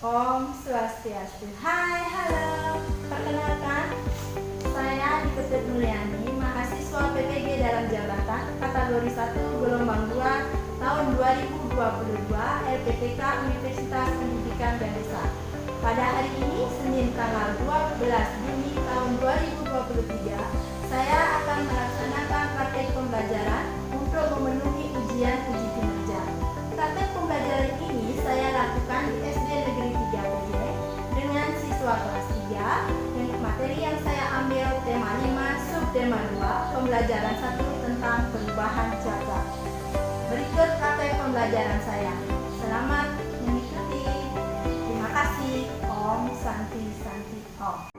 Om Swastiastu. Hai, halo. Perkenalkan, saya Niketut Mulyani, mahasiswa PPG dalam jabatan kategori 1 gelombang 2 tahun 2022 LPTK Universitas Pendidikan Ganesha. Pada hari ini, Senin tanggal 12 Juni tahun 2023, saya akan melaksanakan praktek pembelajaran untuk memenuhi ujian uji kinerja. Praktek pembelajaran ini saya lakukan di SD Negeri 3 PJ dengan siswa kelas 3 dan materi yang saya ambil tema 5 subtema 2 pembelajaran 1 tentang perubahan cuaca. Berikut praktek pembelajaran saya. Selamat mengikuti. Terima kasih. Om Santi Santi Om.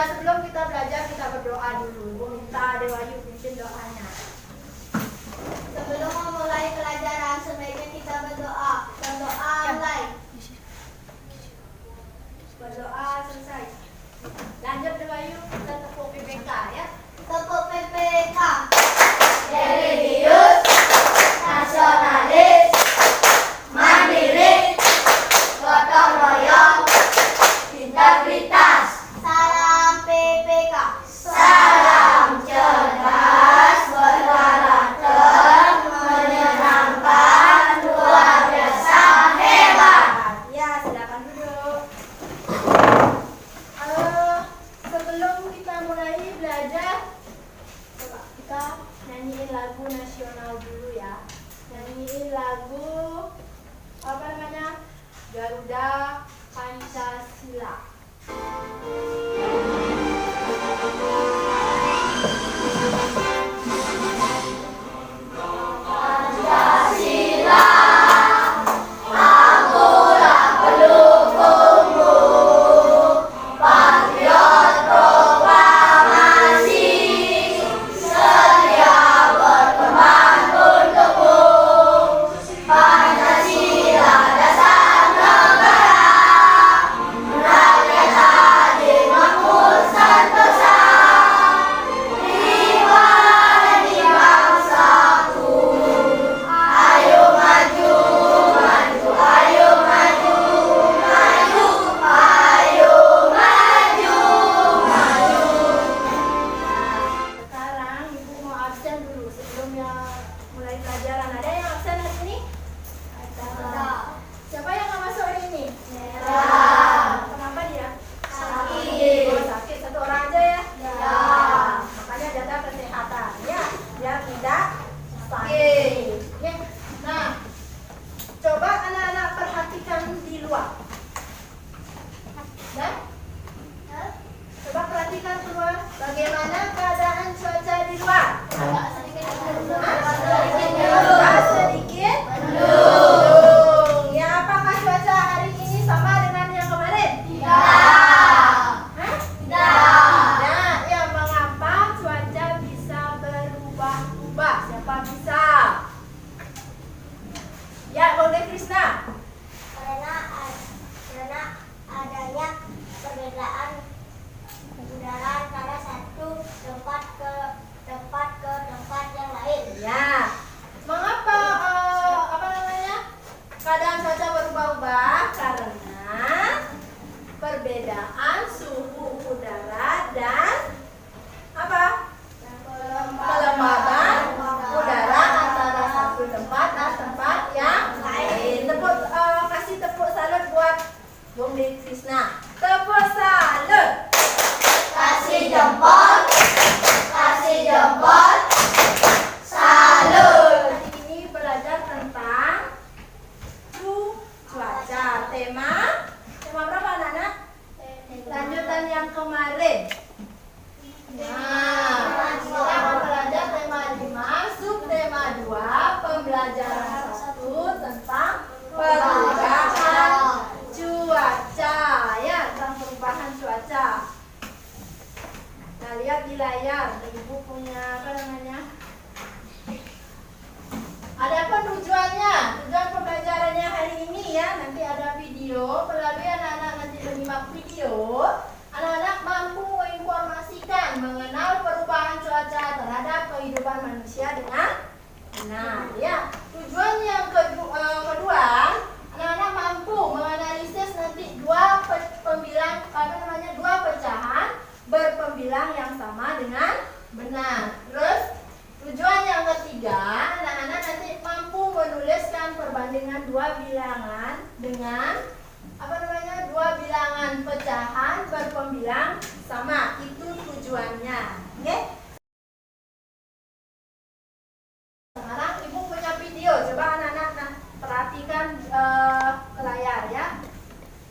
Sebelum kita belajar, kita berdoa dulu. Ibu minta Dewayu pimpin doanya. Sebelum memulai pelajaran, sebaiknya kita berdoa. Berdoa mulai. Berdoa selesai. Lanjut Dewayu, kita tepuk PPK ya. Tepuk PPK. Religius, nasionalis, mandiri, gotong royong, integritas. Salam PPK. Salam cerdas, berkarakter, menyenangkan, luar biasa, hebat. Ya, silakan duduk. Sebelum kita mulai belajar, coba kita nyanyiin lagu nasional dulu ya. Nyanyiin lagu apa namanya? Garuda Pancasila. Pancasila dasar negara. Krisna. Tepuk salut. Kasih jempol. Kasih jempol. Salut. Hari ini belajar tentang cuaca. Tema berapa anak-anak? Lanjutan yang kemarin. Nah, kita akan belajar tema 5, subtema 2, pembelajaran 1 tentang perubahan cuaca. Ya, tentang perubahan cuaca. Nah, lihat di layar, Ibu punya apa namanya? Adapun tujuan pembelajarannya hari ini ya, nanti ada video. Melalui anak-anak nanti menyimak video, anak-anak mampu menginformasikan mengenal perubahan cuaca terhadap kehidupan manusia dengan benar. Ya, tujuan yang kedua, anak-anak mampu menganalisis nanti dua pecahan berpembilang yang sama dengan benar. Terus tujuan yang ketiga, anak-anak nanti mampu menuliskan perbandingan dua bilangan dengan dua bilangan pecahan berpembilang sama. Itu tujuannya. Oke? Sekarang Ibu punya video. Coba anak-anak perhatikan ke layar ya.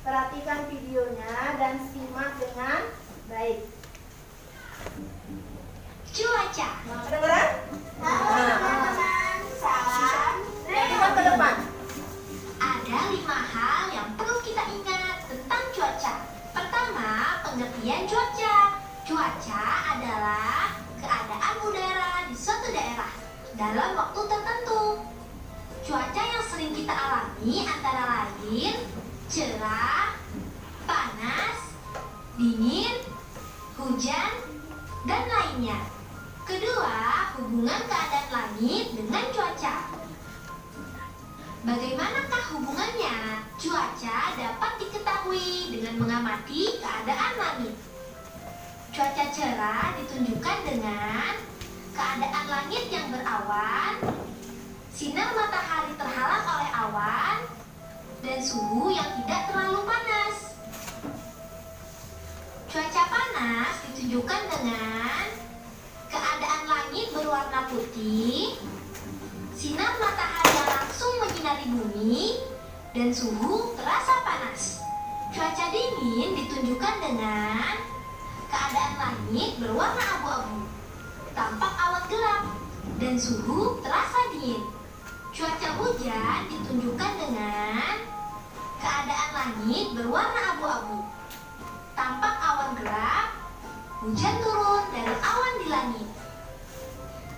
Perhatikan videonya dan simak dengan baik. Cuaca. Nah, kedengeran? Teman-teman, salam. Lihat ke depan. Ada 5 hal yang perlu kita ingat tentang cuaca. Pertama, pengertian cuaca. Cuaca adalah keadaan udara di suatu daerah dalam waktu tertentu. Cuaca yang sering kita alami antara lain cerah, panas, dingin, hujan, dan lainnya. Kedua, hubungan keadaan langit dengan cuaca. Bagaimanakah hubungannya? Cuaca dapat diketahui dengan mengamati keadaan langit. Cuaca cerah ditunjukkan dengan keadaan langit yang berawan, sinar matahari terhalang oleh awan, dan suhu yang tidak terlalu panas. Cuaca panas ditunjukkan dengan keadaan langit berwarna putih, sinar matahari yang langsung menyinari bumi, dan suhu terasa panas. Cuaca dingin ditunjukkan dengan keadaan langit berwarna abu-abu, tampak awan gelap, dan suhu terasa dingin. Cuaca hujan ditunjukkan dengan keadaan langit berwarna abu-abu, tampak awan gelap, hujan turun dari awan di langit.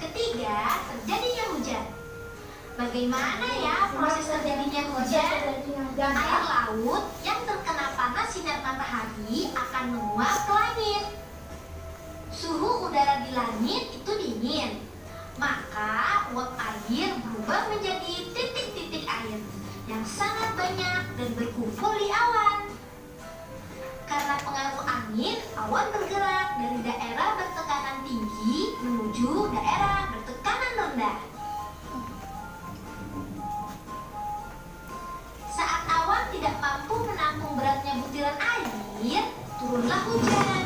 Ketiga, terjadinya hujan. Bagaimana ya proses terjadinya hujan? Air laut yang terkena panas sinar matahari akan menguap ke langit. Suhu udara di langit itu dingin, maka uap air berubah menjadi titik-titik air yang sangat banyak dan berkumpul di awan. Karena pengaruh angin, awan bergerak dari daerah bertekanan tinggi menuju daerah bertekanan rendah. Saat awan tidak mampu menampung beratnya butiran air, turunlah hujan.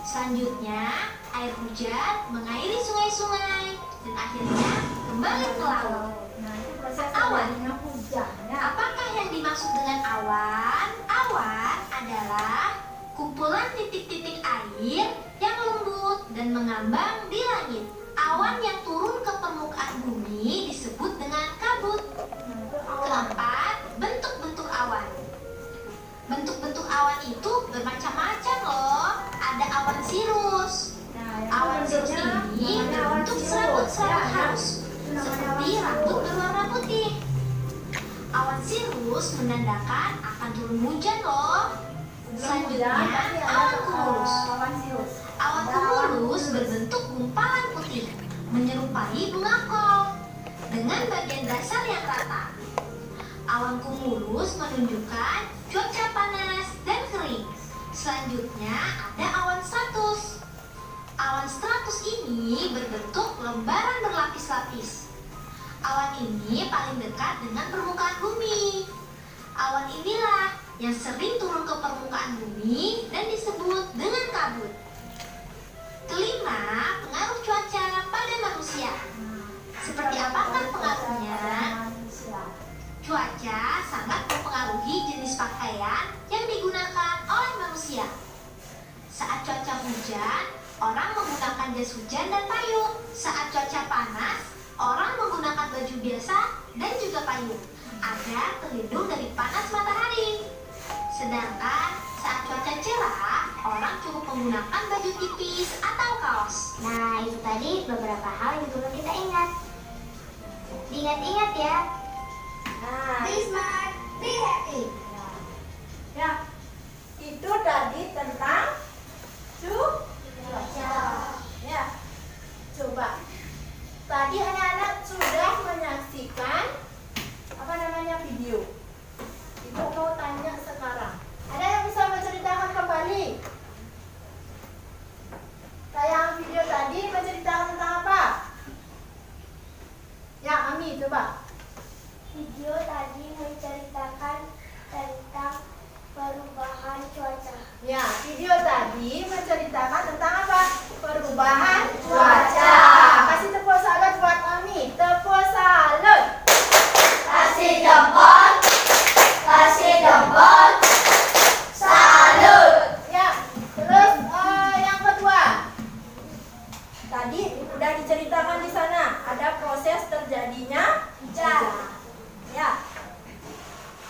Selanjutnya, air hujan mengairi sungai-sungai dan akhirnya kembali ke laut. Awan. Apakah yang dimaksud dengan awan? Awan adalah kumpulan titik-titik air yang lembut dan mengambang di langit. Awan yang turun ke permukaan bumi disebut dengan kabut. Keempat, bentuk-bentuk awan. Bentuk-bentuk awan itu bermacam-macam loh. Ada awan sirus. Awan sirus ini berbentuk serabut-serabut halus, seperti rambut berwarna putih. Awan sirus menandakan akan turun hujan loh. Selanjutnya, awan kumulus. Awan kumulus berbentuk gumpalan putih, menyerupai bunga kol, dengan bagian dasar yang rata. Awan kumulus menunjukkan cuaca panas dan kering. Selanjutnya ada awan stratus. Awan stratus ini berbentuk lembaran berlapis-lapis. Awan ini paling dekat dengan permukaan bumi. Awan inilah yang sering turun ke ini dan disebut dengan kabut. Kelima, pengaruh cuaca pada manusia. Seperti apakah pengaruhnya? Cuaca sangat mempengaruhi jenis pakaian yang digunakan oleh manusia. Saat cuaca hujan, orang menggunakan jas hujan dan payung. Saat cuaca panas, orang menggunakan baju biasa dan juga payung agar terlindung dari panas matahari. Sedangkan saat cuaca cerah, orang cukup menggunakan baju tipis atau kaos. Nah, itu tadi beberapa hal yang perlu kita ingat. Diingat-ingat ya. Nah, Be smart, be happy. ya, itu tadi tentang Cuaca. ya. Coba. Tadi anak-anak sudah menyaksikan video. Ibu mau tanya sekarang. Ada yang bisa menceritakan kembali? Tayang video tadi menceritakan tentang apa? Ya, Ami, coba. Video tadi menceritakan tentang perubahan cuaca. Ya, video tadi menceritakan tentang apa? Perubahan cuaca. Kasih tepuk salut buat Ami. Tepuk salut. Kasih jempol. Kasih jempol. Salut. Ya, terus yang kedua. Tadi udah diceritakan di sana ada proses terjadinya hujan. Ya.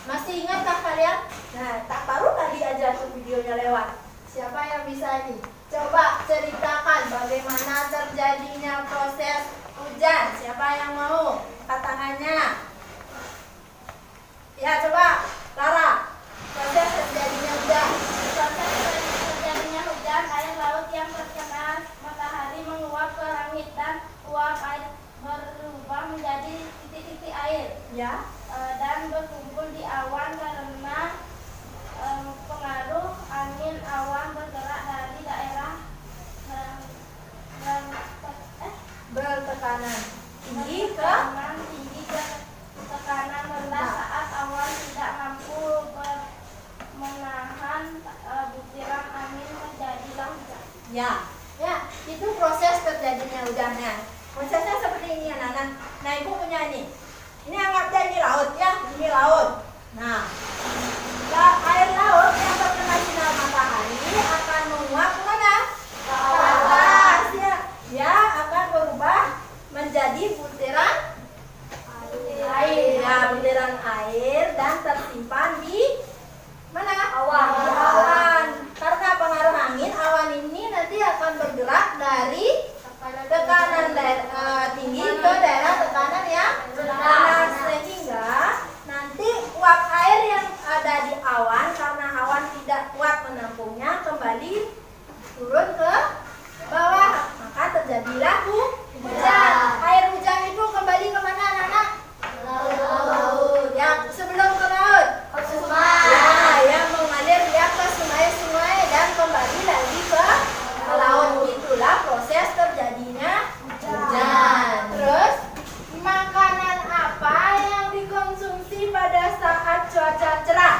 Masih ingatkah kalian? Nah, tak baru tadi aja tuh videonya lewat. Siapa yang bisa nih? Coba ceritakan bagaimana terjadinya proses hujan. Siapa yang mau? Angkat tangannya. Ya, coba. Clara. Proses terjadinya hujan. Proses terjadinya hujan, air laut yang terkena matahari menguap ke langit dan uap air berubah menjadi titik-titik air. Ya. Dan berkumpul di awan karena pengaruh angin. Awan bergerak dari daerah Bertekanan tinggi ke tekanan rendah saat awan tidak mampu menahan butiran angin menjadilah hujan. ya. Ya, itu proses terjadinya hujannya. Prosesnya seperti ini anak-anak. Nah, ibu punya ini. Ini anggapnya ini laut ya, ini laut. Nah, air laut yang terkena sinar matahari akan menguap kemana? Ke atas ya. Ya, akan berubah menjadi butiran air. Ya, butiran air dan tersimpan di mana? Awan. Di awan. Karena pengaruh angin, awan ini nanti akan bergerak dari tekanan tinggi ke daerah tekanan yang rendah, sehingga nanti uap air yang ada di awan karena awan tidak kuat menampungnya kembali turun ke bawah, maka terjadilah hujan. Air hujan itu kembali kemana anak-anak? Laut. Ya, sebelum ke laut ke sungai. Ya, yang mengalir dia ke sungai-sungai dan kembali lagi ke laut. Itulah proses terjadinya hujan. Terus, makanan apa yang dikonsumsi pada saat cuaca cerah?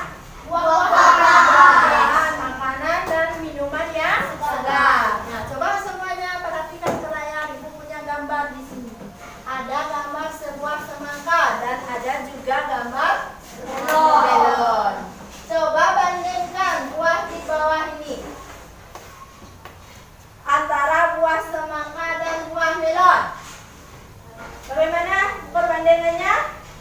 Buah-buahan, makanan dan minuman yang segar. Nah, coba semuanya perhatikan ke layar. Ibu punya gambar di sini. Ada gambar sebuah semangka dan ada juga gambar melon. Coba bandingkan buah di bawah ini antara buah semangka dan buah melon. Bagaimana perbandingannya?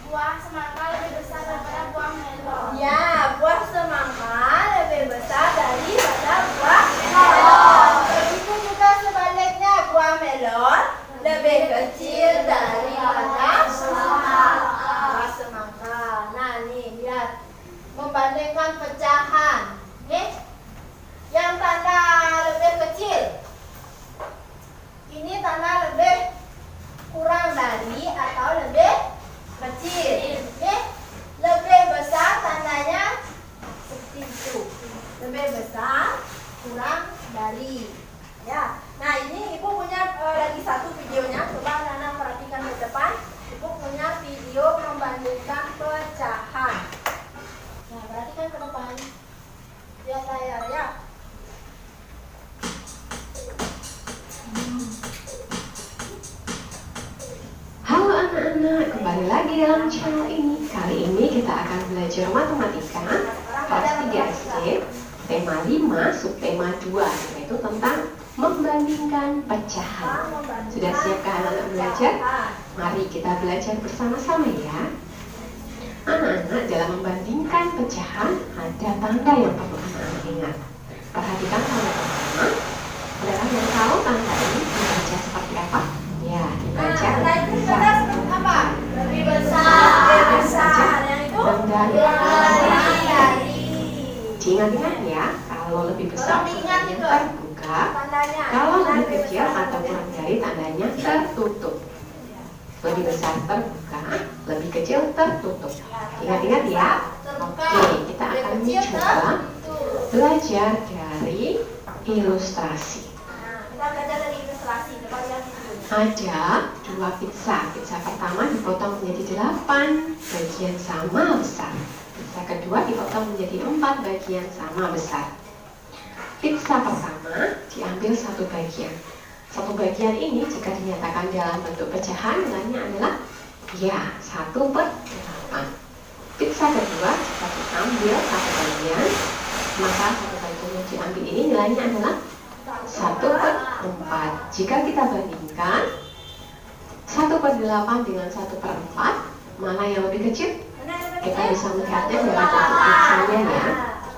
Buah semangka lebih besar daripada buah melon. Ya, buah semangka lebih besar daripada buah melon. Begitu juga sebaliknya, buah melon lebih kecil daripada buah semangka. Nah, nih lihat, membandingkan pecahan. Nih, yang tanda lebih kecil, ini tanda lebih kurang dari atau lebih kecil. Nih, lebih besar tandanya seperti itu. Lebih besar, kurang dari. Ya. Nah, ini ibu punya lagi satu videonya. Coba anak-anak perhatikan ke depan. Ibu punya video membandingkan pecahan. Nah, perhatikan ke depan. Lihat layar ya. Kembali lagi dalam channel ini. Kali ini kita akan belajar matematika kelas 3 SD, tema 5, subtema 2, yaitu tentang membandingkan pecahan. Sudah siapkah anak-anak belajar? Mari kita belajar bersama-sama ya. Anak-anak, dalam membandingkan pecahan ada tanda yang perlu anak-anak ingat. Perhatikan tanda pertama adalah yang tahu tanda ini dibaca seperti apa? Ya, dibaca lebih besar. Lebih besar. Yang itu dari. Diingat-ingat ya, kalau lebih besar tandanya terbuka, kalau lebih kecil atau kurang dari tandanya tertutup. Lebih besar terbuka, lebih kecil tertutup. Ingat-ingat ya. Oke, kita akan mencoba belajar dari ilustrasi. Kita belajar dari ilustrasi. Coba lihat di sini. Ada dua pizza. Pizza pertama dipotong menjadi 8 bagian sama besar. Pizza kedua dipotong menjadi 4 bagian sama besar. Pizza pertama diambil satu bagian. Satu bagian ini jika dinyatakan dalam bentuk pecahan, nilainya adalah ya 1/8. Pizza kedua jika diambil satu bagian, maka satu bagian yang diambil ini nilainya adalah 1/4. Jika kita bandingkan 1/8 dengan 1/4, mana yang lebih kecil? Kita bisa melihatnya dari bentuk pizzanya ya.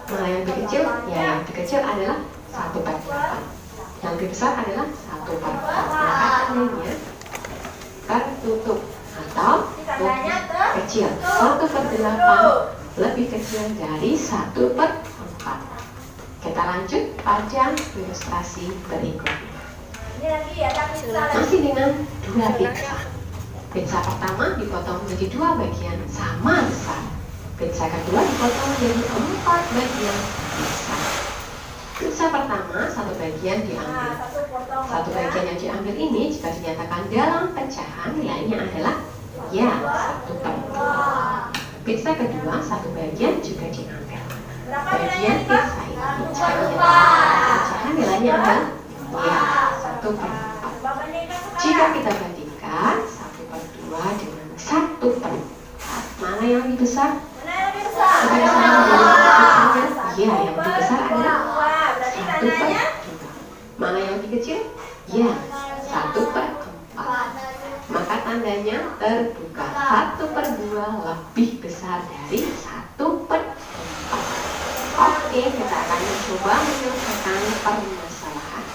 Mana yang lebih kecil? Ya, yang lebih kecil adalah 1/8. Yang lebih besar adalah 1/4. Maka tandanya tertutup atau lebih kecil. 1/8 lebih kecil dari 1/4. Kita lanjut pada ilustrasi berikutnya. Ini lagi ada pizza. Masih dengan dua pizza. Pizza pertama dipotong menjadi 2 bagian sama besar. Pizza kedua dipotong menjadi 4 bagian besar. Pizza pertama satu bagian diambil. Satu bagian yang diambil ini jika dinyatakan dalam pecahan, nilainya adalah ya 1/2. Pizza kedua satu bagian juga diambil. Bagian pizza ini jika dinyatakan pecahan, nilainya adalah ya 1/4. Jika kita bandingkan 1/2 dengan 1/4, mana yang lebih besar? Kita bisa menjadi ya, yang lebih besar adalah 1/2. Mana yang lebih kecil? Ya, 1/4. Maka tandanya terbuka. 1/2 lebih besar dari 1/4. Oke, kita akan mencoba menyelesaikan permasalahan.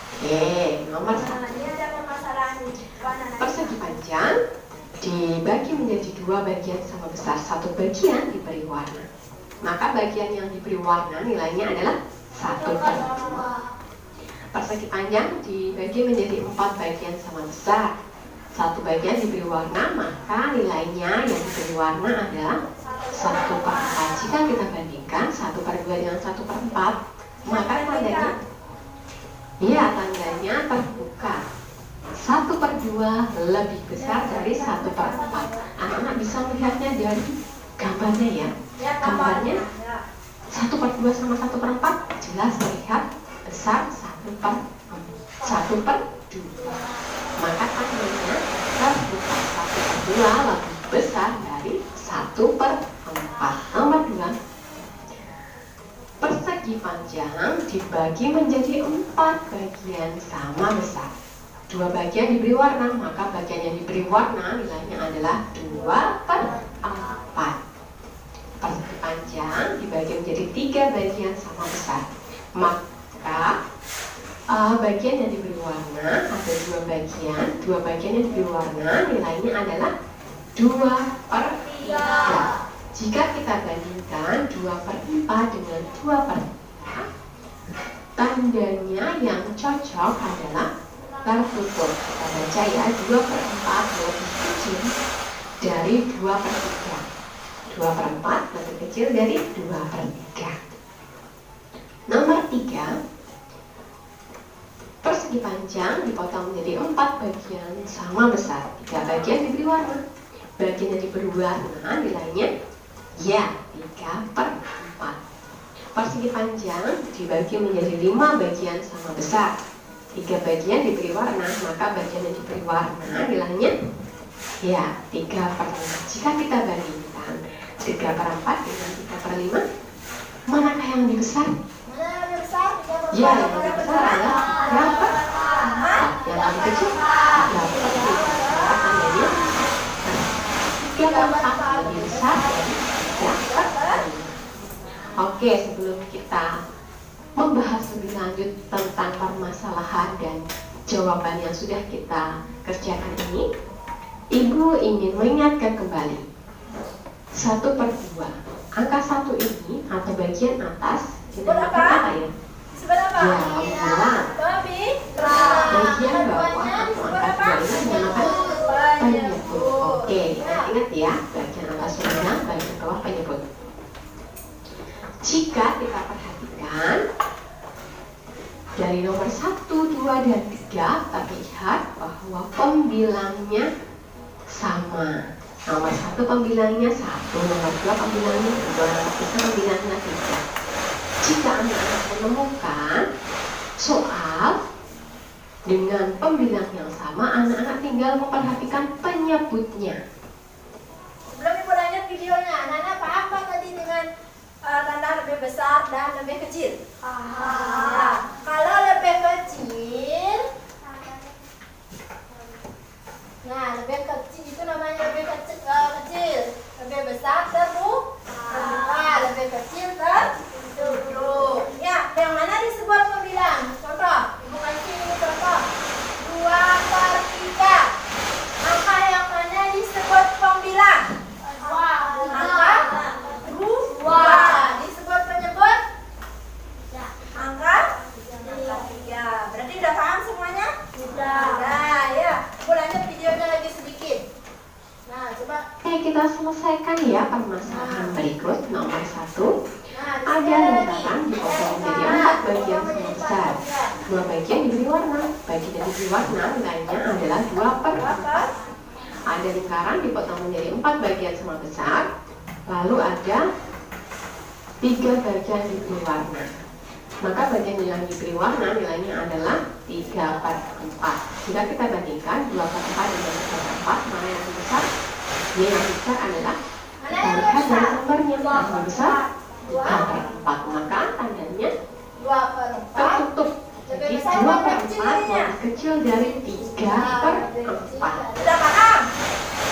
Oke, nomor 1. Ini ada permasalahan. Persegi panjang dibagi menjadi 2 bagian sama besar. Satu bagian diberi warna. Maka bagian yang diberi warna nilainya adalah 1/2. Persegi panjang dibagi menjadi 4 bagian sama besar. Satu bagian diberi warna, maka nilainya yang diberi warna adalah 1/4. Jika kita bandingkan 1/2 dengan 1/4, maka tandanya ya, tandanya terbuka. 1/2 lebih besar dari 1/4. Anak-anak bisa melihatnya dari gambarnya ya. Gambarnya 1/2 sama 1/4 jelas terlihat besar 1/2. Maka tandanya terbuka. 1/2 lebih besar dari 1/4. Nomor 2. Persegi panjang dibagi menjadi 4 bagian sama besar. 2 bagian diberi warna, maka bagian yang diberi warna nilainya adalah 2/4. Persegi panjang dibagi menjadi 3 bagian sama besar. Maka bagian yang diberi warna ada 2 bagian. 2 bagian yang diberi warna nilainya adalah 2/3. Jika kita bandingkan 2/4 dengan 2/3, tandanya yang cocok adalah tertutup. Kita baca ya, 2/4 lebih kecil dari 2/3. 2/4 lebih kecil dari 2/3. Nomor 3. Persegi panjang dipotong menjadi 4 bagian sama besar. 3 bagian diberi warna. Bagian yang diberi warna nilainya ya 3/4. Persegi panjang dibagi menjadi 5 bagian sama besar. 3 bagian diberi warna, maka bagian yang diberi warna nilainya Ya, 3/5. Jika kita bandingkan 3/4 dengan 3/5, manakah yang lebih besar? Mana yang lebih besar? Ya, yang lebih besar adalah berapa? Yang paling kecil? 3/4. Maka tandanya 3/4 lebih besar dari 3/5. Oke, sebelum kita membahas lebih lanjut tentang permasalahan dan jawaban yang sudah kita kerjakan ini, Ibu ingin mengingatkan kembali 1/2. Angka 1 ini atau bagian atas dinamakan apa ya? Seberapa? Ya, alhamdulillah. Lebih. Bagian bawah atau angka 2 ini dinamakan penyebut. Oke, ingat ya, bagian atas sumber, bagian bawah penyebut. Jika kita perhatikan dari nomor 1, 2, dan 3, terlihat bahwa pembilangnya sama. Nomor 1 pembilangnya 1, nomor 2 pembilangnya 2, nomor 3 pembilangnya 3. Jika anak-anak menemukan soal dengan pembilang yang sama, anak-anak tinggal memperhatikan penyebutnya. Sebelum Ibu lanjut videonya, Nana paham Pak tadi dengan tanda lebih besar dan lebih kecil? Ya, kalau lebih kecil, nah lebih kecil itu namanya lebih kecil. Lebih besar terbuka, lebih kecil tertutup. Ya, yang mana disebut pembilang? Contoh, Ibu kasih ini contoh 2/3. Angka yang mana disebut pembilang? Angka 2. Disebut penyebut? Angka 3. Berarti udah paham semuanya? Sudah. Nah, ya. Ibu lanjut videonya lagi sedikit. Nah, coba. Oke, kita selesaikan ya permasalahan berikut. Nomor 1, Nah, ada lingkaran dipotong menjadi 4 bagian sama besar. 2 bagian diberi warna. Bagian yang diberi warna nilainya adalah 2/4. Ada lingkaran dipotong menjadi 4 bagian sama besar. Lalu ada 3 bagian diberi warna. Maka bagian yang diberi warna nilainya adalah 3/4. Jika kita bandingkan 2/4 dengan 3/4, mana yang lebih besar? Ini yang lebih besar adalah kita lihat dari sumbernya. Yang lebih besar 3/4. Maka tandanya 2/4. tertutup. Jadi 2/4 lebih kecil dari 3/4. Sudah paham?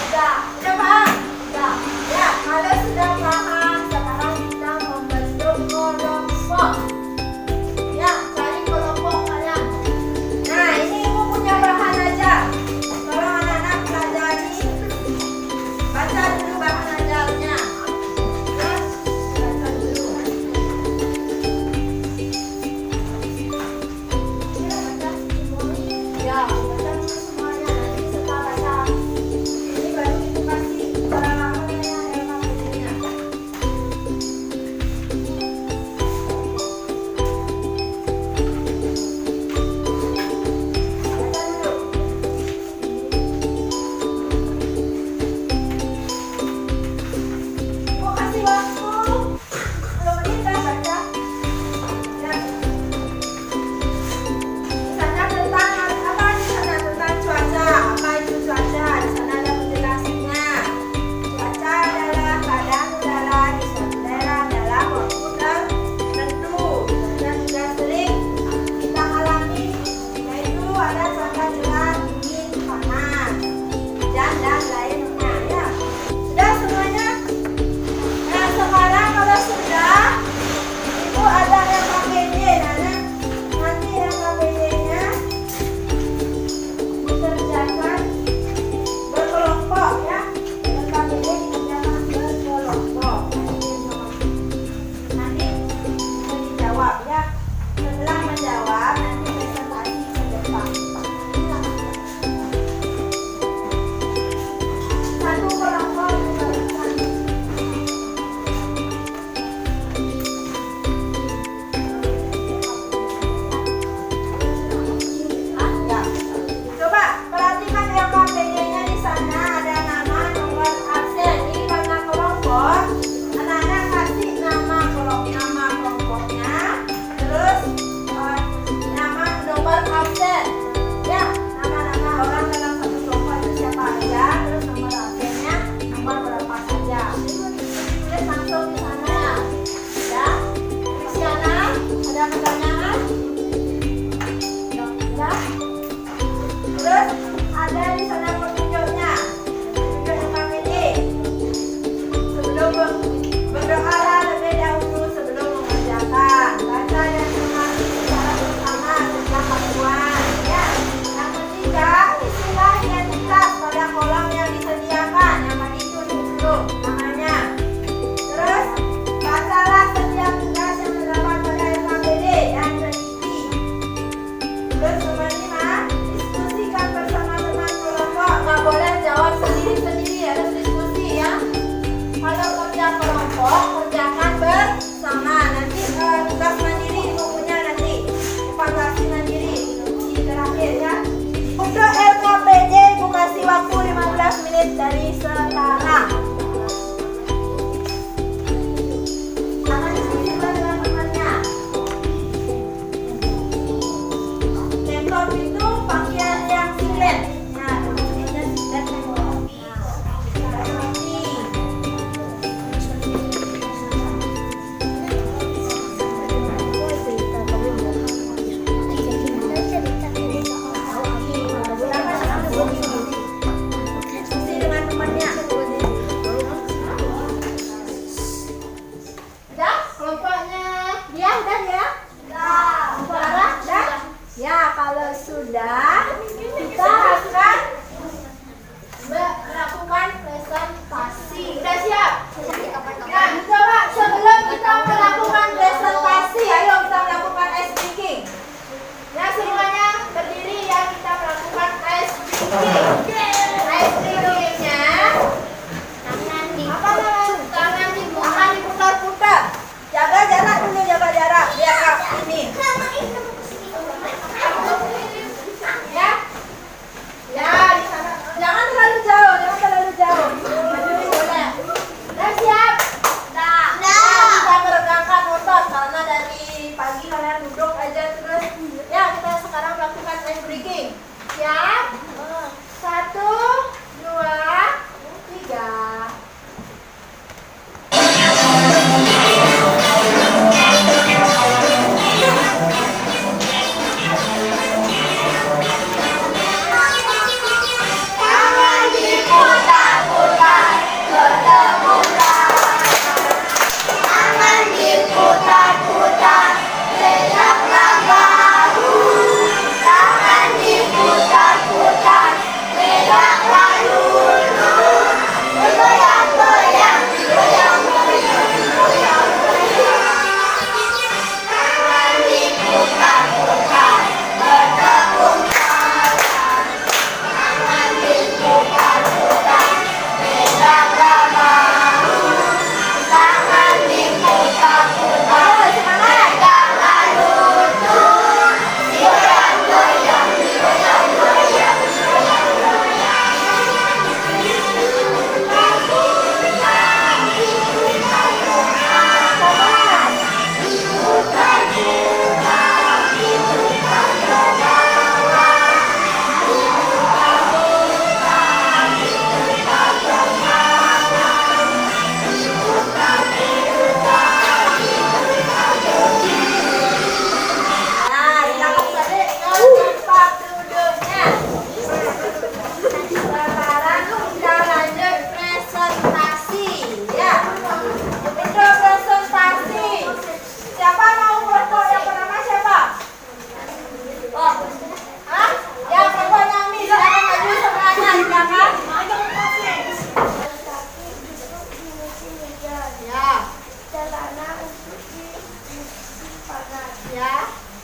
Sudah paham? Sudah. Ya, kalau sudah paham, sekarang kita membentuk kelompok. Ya, cari kelompok kalian. Nah, ini Ibu punya bahan ajar. Tolong anak-anak pelajari. Baca dulu bahan ajarnya. Terus, baca dulu. Ya, baca dulu semuanya. Nanti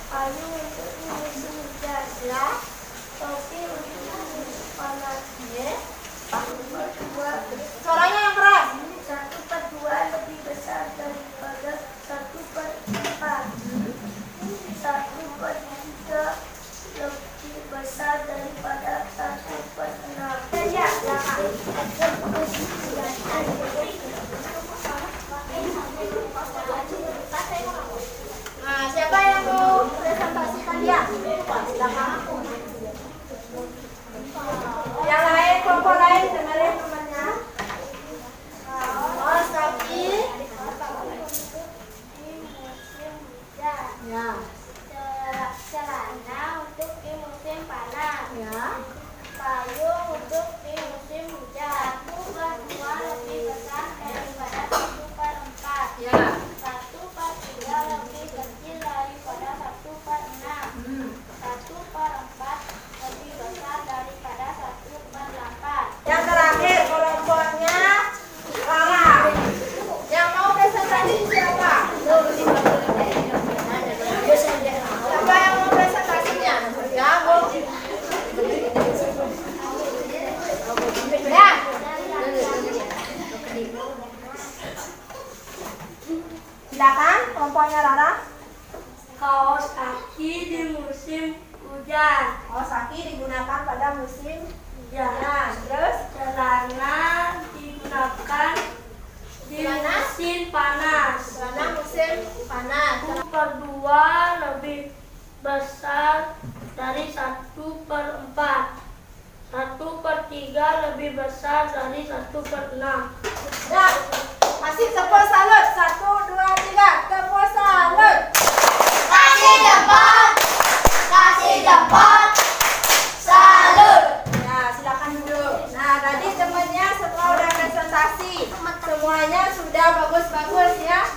Payung untuk musim hujan. Ya. Topi untuk musim panas. Ya. Dua, Suaranya yang keras. 1/2 lebih besar daripada 1/4. 1/3 lebih besar daripada 1/6. Ya, Nah, siapa yang mau presentasikan dia? Silakan. Yang lain, kelompok lain dengerin temannya. Oh, sapi. Ya. Celana untuk di musim panas. Ya. Payung untuk di musim hujan. 1/2 lebih besar daripada 1/4. Ya. 1/3 lebih kecil daripada 1/6. 1/4 lebih besar daripada 1/8. Yang terakhir kelompoknya Rara. Yang mau presentasi siapa? Siapa yang mau presentasinya? Ya, Bu. Ya. Silakan kelompoknya Rara. Kaos kaki di musim hujan. Kaos kaki digunakan pada musim Hujan. hujan. Terus Celana digunakan di musim panas. celana musim panas. 1/2 lebih besar dari 1/4. 1/3 lebih besar dari 1/6. Ya, kasih tepuk salut. 1, 2, 3. Tepuk salut. Kasih jempol. Kasih jempol. Salut. Ya, silakan duduk. Nah, tadi temannya semua udah presentasi. Semuanya sudah bagus-bagus ya.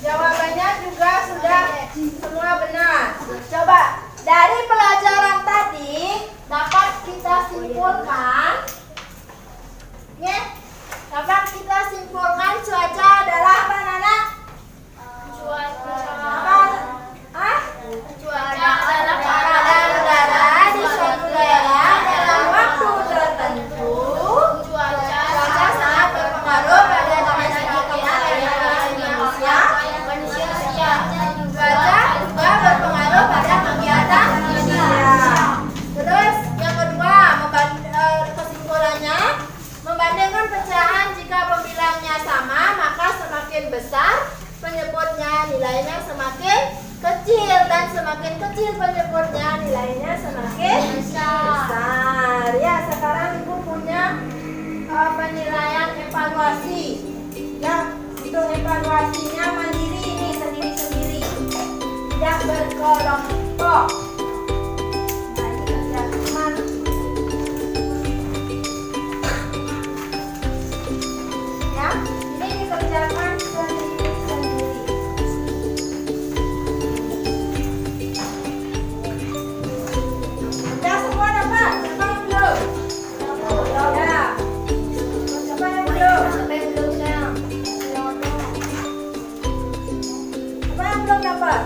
Jawabannya juga sudah semua benar. Coba dari pelajaran tadi dapat kita simpulkan, ya, dapat kita simpulkan cuaca adalah apa, Nana? Apa? Hah? Cuaca adalah Keadaan udara di suatu daerah dalam waktu tertentu. cuaca Sangat berpengaruh pada kegiatan manusia. Cuaca juga berpengaruh pada kegiatan manusia. Terus yang kedua, kesimpulannya, membandingkan pecahan jika pembilangnya sama, maka semakin besar penyebutnya nilainya semakin kecil, dan semakin kecil penyebutnya nilainya semakin besar. Ya, sekarang Ibu punya penilaian evaluasi. Ya, untuk evaluasinya mandiri ini sendiri-sendiri, tidak berkelompok. Nah, ini kerja teman. Ya, ini dikerjakan sendiri-sendiri. Ya, semua dapat? Siapa yang belum? Ya. Siapa yang belum? Siapa yang belum dapat?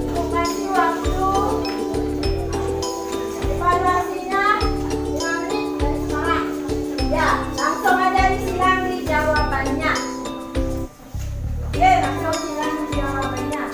Aku kasih waktu evaluasinya 5 menit dari sekarang. Ya, langsung aja disilang di jawabannya. Oke, langsung silang di jawabannya.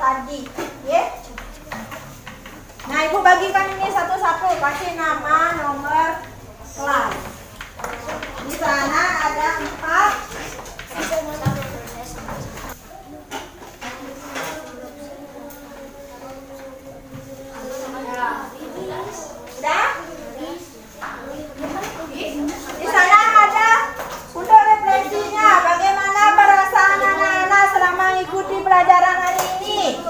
tadi, ya. Nah, Ibu bagikan ini satu-satu, kasih nama, nomor, kelas. Di sana ada 4. Sudah? Di sana ada untuk refleksinya. Bagaimana perasaan anak-anak selama mengikuti pelajaran hari ini?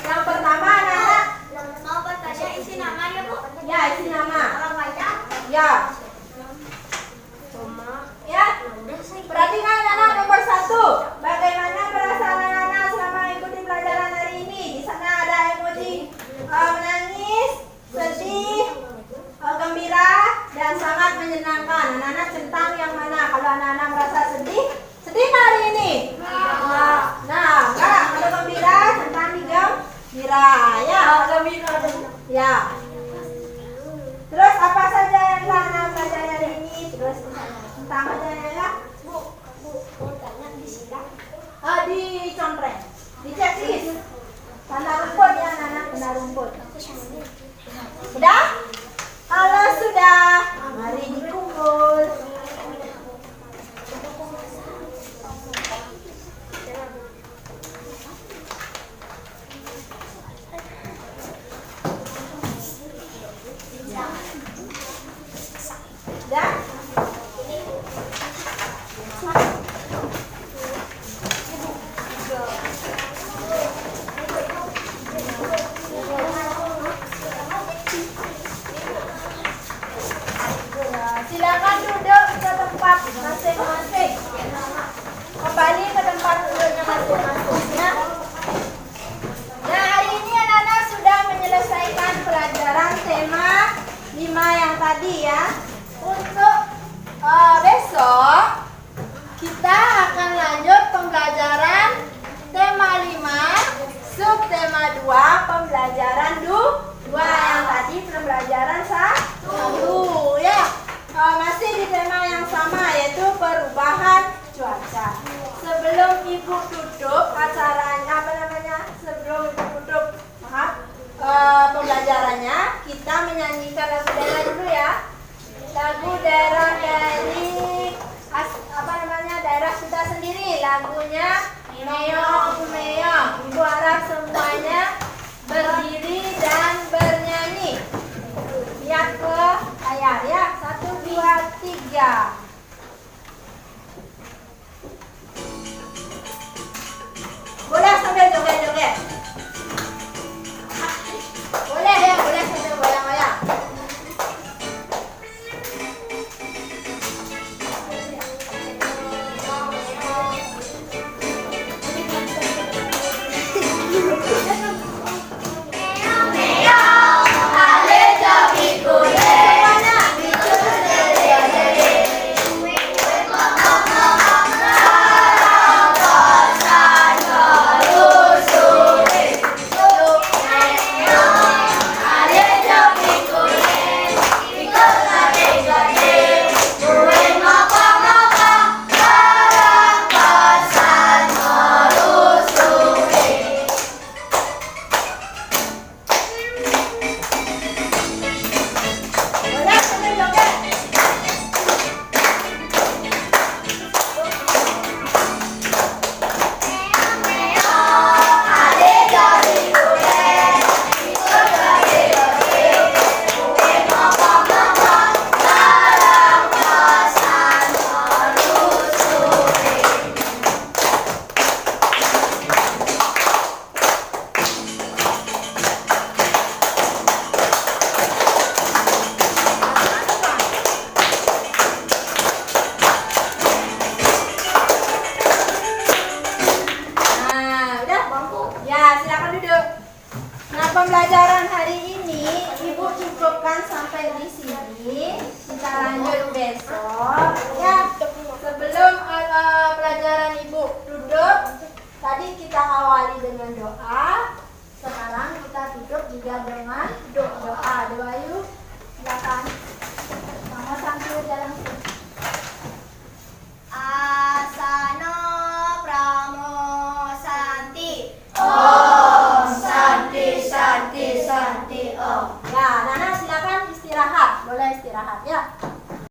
Yang pertama, anak-anak. Mau bertanya isi nama ya, Bu? Ya, isi nama. Orang baca? Ya. Ya. Perhatikan anak nomor 1. Bagaimana perasaan anak-anak selama mengikuti pelajaran hari ini? Di sana ada emoji menangis, sedih, gembira, dan sangat menyenangkan. Anak-anak centang yang mana? Kalau anak-anak merasa sedih, sedih nggak hari ini? Nah, enggak. Kalau gembira, centang di gembira. Ya, gembira. Ya. Terus apa saja yang telah anak pelajari hari ini? Terus tentang aja ya. Bu, tanya di sini. Dicontreng, dicek sih. Tanda rumput ya anak-anak, tanda rumput. Sudah? Kalau sudah, mari dikumpul. Sudah? Silakan duduk ke tempat masing-masing. Kembali ke tempat duduknya masing-masing ya. Nah, hari ini anak-anak sudah menyelesaikan pelajaran tema 5 yang tadi ya. Untuk besok kita akan lanjut pembelajaran tema 5, subtema 2, pembelajaran 2 yang tadi pembelajaran 1 ya. Masih di tema yang sama yaitu perubahan cuaca. Sebelum Ibu tutup acaranya sebelum Ibu tutup pembelajarannya, kita menyanyikan lagu daerah dulu ya. Lagu daerah dari daerah kita sendiri. Lagunya Meong Meong. Ibu harap semuanya berdiri dan bernyanyi. Lihat ke layar ya. 1, 2, 3. Boleh sambil joget-joget. Boleh ya, boleh sambil goyang-goyang. Pembelajaran hari ini Ibu cukupkan sampai di sini. Kita lanjut besok ya. Sebelum pelajaran Ibu duduk, tadi kita awali dengan doa. Sekarang kita tutup juga dengan doa.